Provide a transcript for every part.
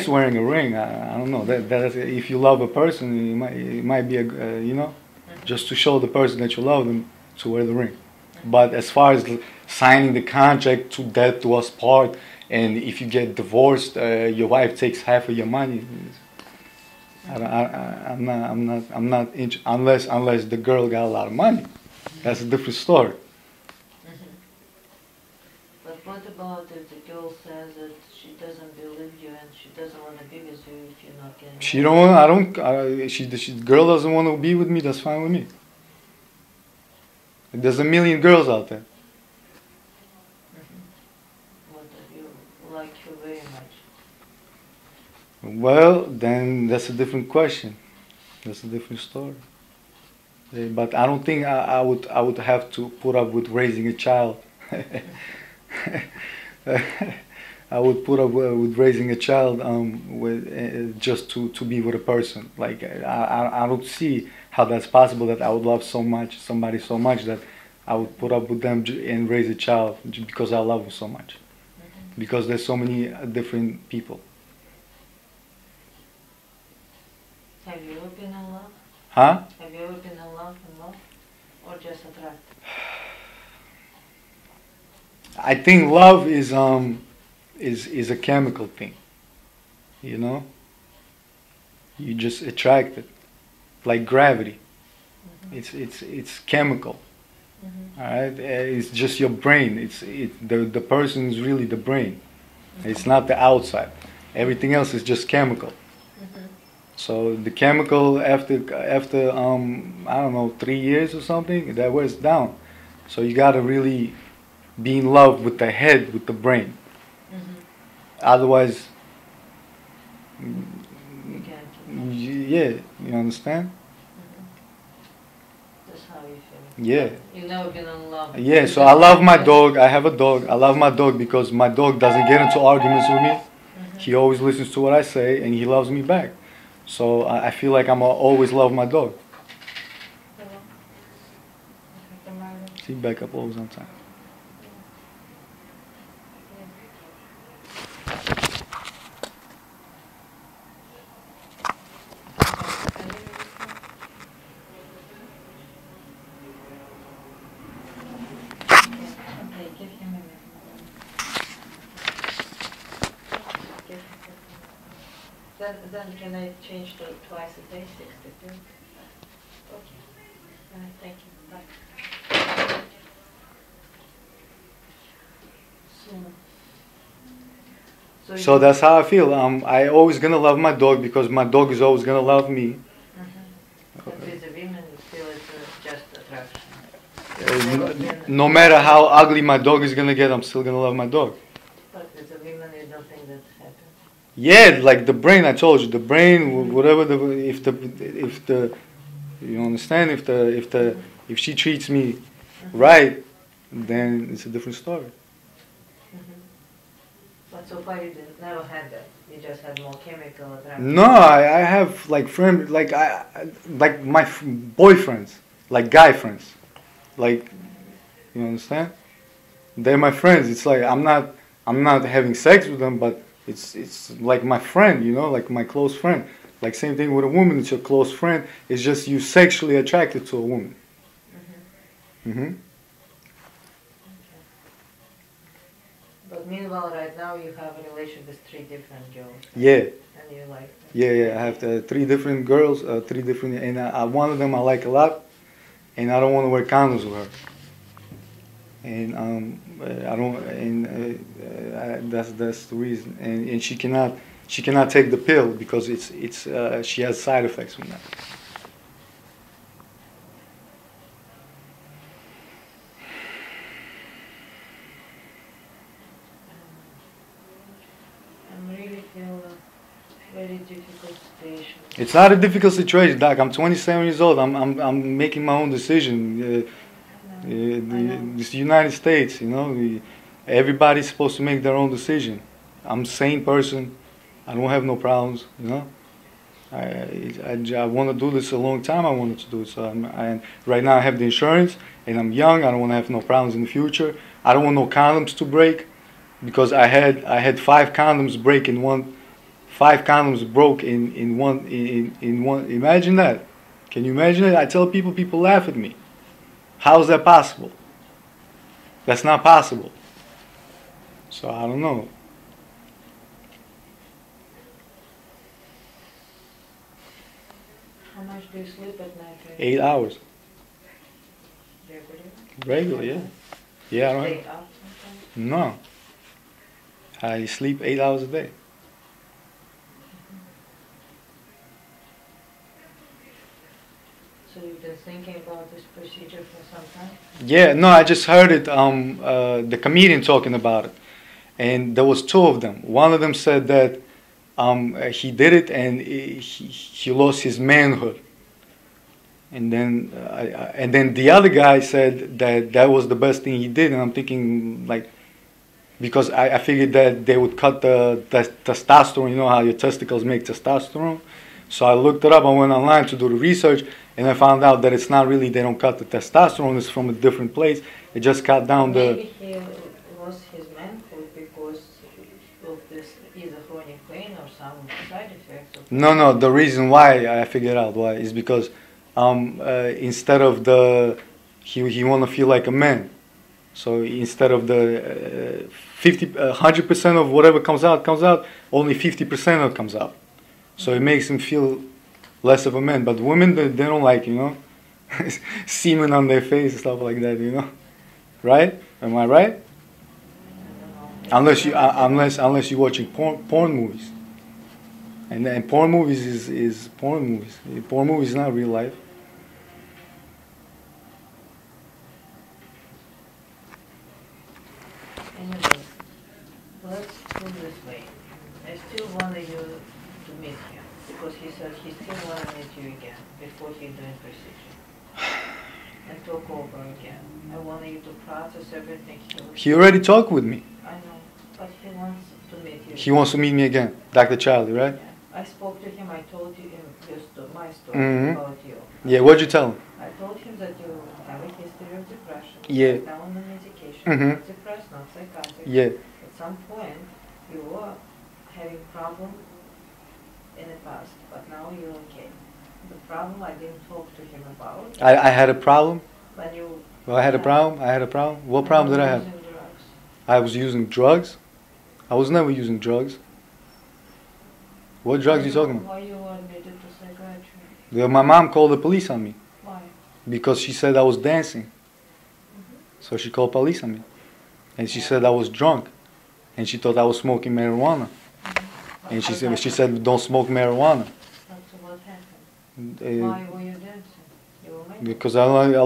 against wearing a ring. I don't know. If you love a person, it might be you know, just to show the person that you love them to wear the ring. But as far as signing the contract to death do us part, and if you get divorced, your wife takes half of your money. I'm not unless the girl got a lot of money. That's a different story. But what about if the girl says that she doesn't believe you and she doesn't want to be with you if you're not getting She don't want. I don't. The girl doesn't want to be with me. That's fine with me. There's a million girls out there. What you like her very much? Well, then that's a different question. That's a different story. But I don't think I would have to put up with raising a child. I would put up with raising a child just to be with a person. Like I don't see how that's possible that I would love somebody so much that I would put up with them and raise a child just because I love them so much. Because there's so many different people. Have you ever been in love? Huh? Have you ever been in love, or just attracted? I think love is a chemical thing. You know? You just attract it. Like gravity. It's chemical. All right? It's just your brain. The person is really the brain. It's not the outside. Everything else is just chemical. So the chemical after I don't know, 3 years or something, that wears down. So you gotta really be in love with the head, with the brain. Otherwise, You can't. you understand? That's how you feel. Yeah. You've never been in love. Yeah. So I love my dog. I have a dog. I love my dog because my dog doesn't get into arguments with me. He always listens to what I say, and he loves me back. So I feel like I'm always love my dog. See, back up always on time. Then can I change to twice a day, 62? Okay. Thank you. Bye. So that's how I feel. I always gonna love my dog because my dog is always gonna love me. But with the women, you feel it's just attraction. No matter how ugly my dog is gonna get, I'm still gonna love my dog. But with the women, you don't think that happens? Yeah, like the brain. I told you, the brain. Whatever if the you understand, if she treats me right, then it's a different story. But so far you never had that. You just had more chemical attraction. No, I have like friends, like my boyfriends, like guy friends, like you understand. They're my friends. It's like I'm not having sex with them, but it's like my friend, you know, like my close friend. Like same thing with a woman. It's your close friend. It's just you sexually attracted to a woman. But meanwhile, right now you have a relationship with 3 different girls. Yeah. And you like them. Yeah. I have 3 different girls, 3 different, and one of them I like a lot, and I don't want to wear condoms with her. And I don't, and that's the reason. And she cannot take the pill because she has side effects from that. Very difficult situation. It's not a difficult situation, Doc. I'm 27 years old. I'm making my own decision. It's the United States, you know. Everybody's supposed to make their own decision. I'm a sane person. I don't have no problems, you know. I want to do this a long time. I wanted to do it. So right now I have the insurance, and I'm young. I don't want to have no problems in the future. I don't want no condoms to break, because I had 5 condoms break in 5 condoms broke in one. Imagine that. Can you imagine it? I tell people, people laugh at me. How is that possible? That's not possible. So I don't know. How much do you sleep at night? 8 hours. Regular? Regular, yeah. Yeah, I don't Stay have, up sometimes? no. I sleep 8 hours a day. So you've been thinking about this procedure for some time? Yeah, no, I just heard it. The comedian talking about it, and there was 2 of them. One of them said that he did it and he lost his manhood, and then the other guy said that that was the best thing he did. And I'm thinking, like, because I figured that they would cut the testosterone. You know how your testicles make testosterone. So I looked it up. I went online to do the research, and I found out that it's not really, they don't cut the testosterone. It's from a different place. It just cut down Maybe he lost his manhood because of this either chronic pain or some side effects. No. The reason why I figured out why is because instead of he want to feel like a man. So instead of the 100% of whatever comes out, only 50% of it comes out. So it makes him feel less of a man. But women, they don't like, semen on their face and stuff like that, right? Am I right? Unless you're watching porn movies, and then porn movies is porn movies. Porn movies is not real life. Anyway, let's put it this way. I still wanted you to meet him because he said he still wanted to meet you again before he doing procedure and talk over again. I wanted you to process everything. He already talked with me. I know, but he wants to meet you. He wants to meet me again, Dr. Charlie, right? Yeah. I spoke to him. I told you my story Mhm. about you. Yeah, what'd you tell him? I told him that you have a history of depression. Yeah. You're now on the medication. Mhm. Not depressed, not psychotic. Yeah. At some point, you were having problem in the past, but now you're okay. The problem I didn't talk to him about. I had a problem. When you. Well, I had a problem. What problem did I have? Using drugs. I was using drugs. I was never using drugs. What drugs are you talking about? Why you were admitted to psychiatry? My mom called the police on me Why? because she said I was dancing. So she called police on me, and she said I was drunk, and she thought I was smoking marijuana. And she said don't smoke marijuana. That's what happened. Uh, Why were you dancing? You were manic? because I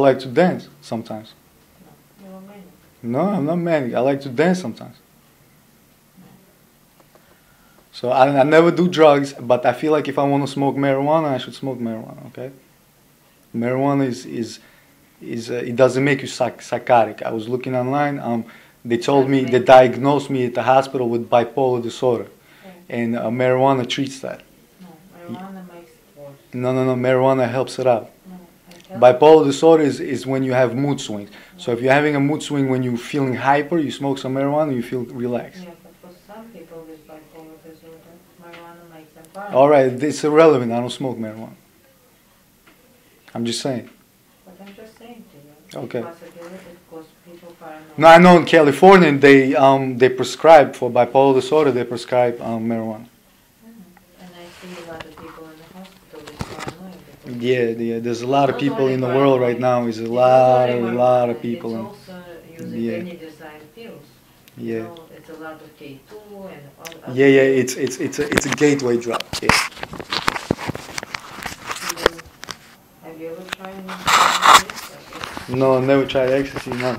like to dance sometimes. No, you were manic. No, I'm not manic. I like to dance sometimes. So I never do drugs, but I feel like if I want to smoke marijuana, I should smoke marijuana. Okay. Marijuana is it doesn't make you psychotic. I was looking online. They told me, they diagnosed me at the hospital with bipolar disorder, and marijuana treats that. No, marijuana makes it worse. No, marijuana helps it out. No, it helps. Bipolar disorder is when you have mood swings. So if you're having a mood swing when you're feeling hyper, you smoke some marijuana, you feel relaxed. Yeah, but for some people with bipolar disorder, marijuana makes them violent. All right, it's irrelevant. I don't smoke marijuana. I'm just saying. But I'm just saying to you, Okay. possibility because people paranoid. No, I know in California they prescribe for bipolar disorder. They prescribe marijuana. And I see a lot of people in the hospital with paranoia. because Yeah. There's a lot of Not people only in the world paranoid, right now. There's a it's lot not only of marijuana, people. It's also using Yeah. any design pills. Yeah. You know, it's a lot of K2 and all other Yeah. pills. It's a gateway drug. Yeah. Have you ever tried any? No, I never tried ecstasy. No.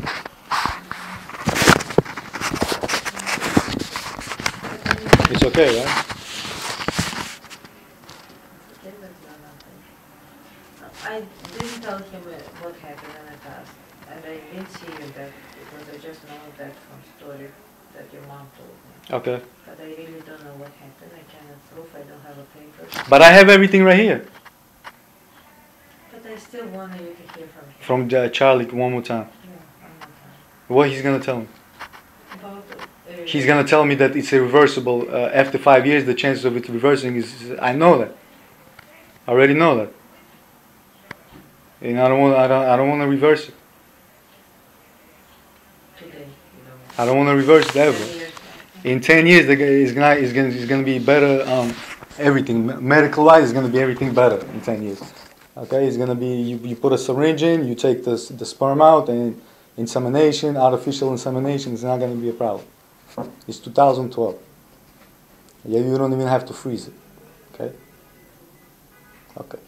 It's okay, right? I didn't tell him what happened in the past, and I didn't see you that because I just know that from story that your mom told me. Okay. But I really don't know what happened. I cannot prove. I don't have a paper. But I have everything right here. But I still want you to hear from him. From Charlie one more time. Yeah, one more time. What he's gonna tell him? About he's gonna tell me that it's irreversible. After 5 years, the chances of it reversing is. I know that. I already know that. And I don't want to reverse it. Today, I don't want to reverse it ever. In 10 years, it's gonna be better. Everything medical wise is gonna be everything better in 10 years. Okay, it's gonna be you put a syringe in, you take the sperm out, and insemination, artificial insemination is not gonna be a problem. It's 2012. Yeah, you don't even have to freeze it. Okay. Okay.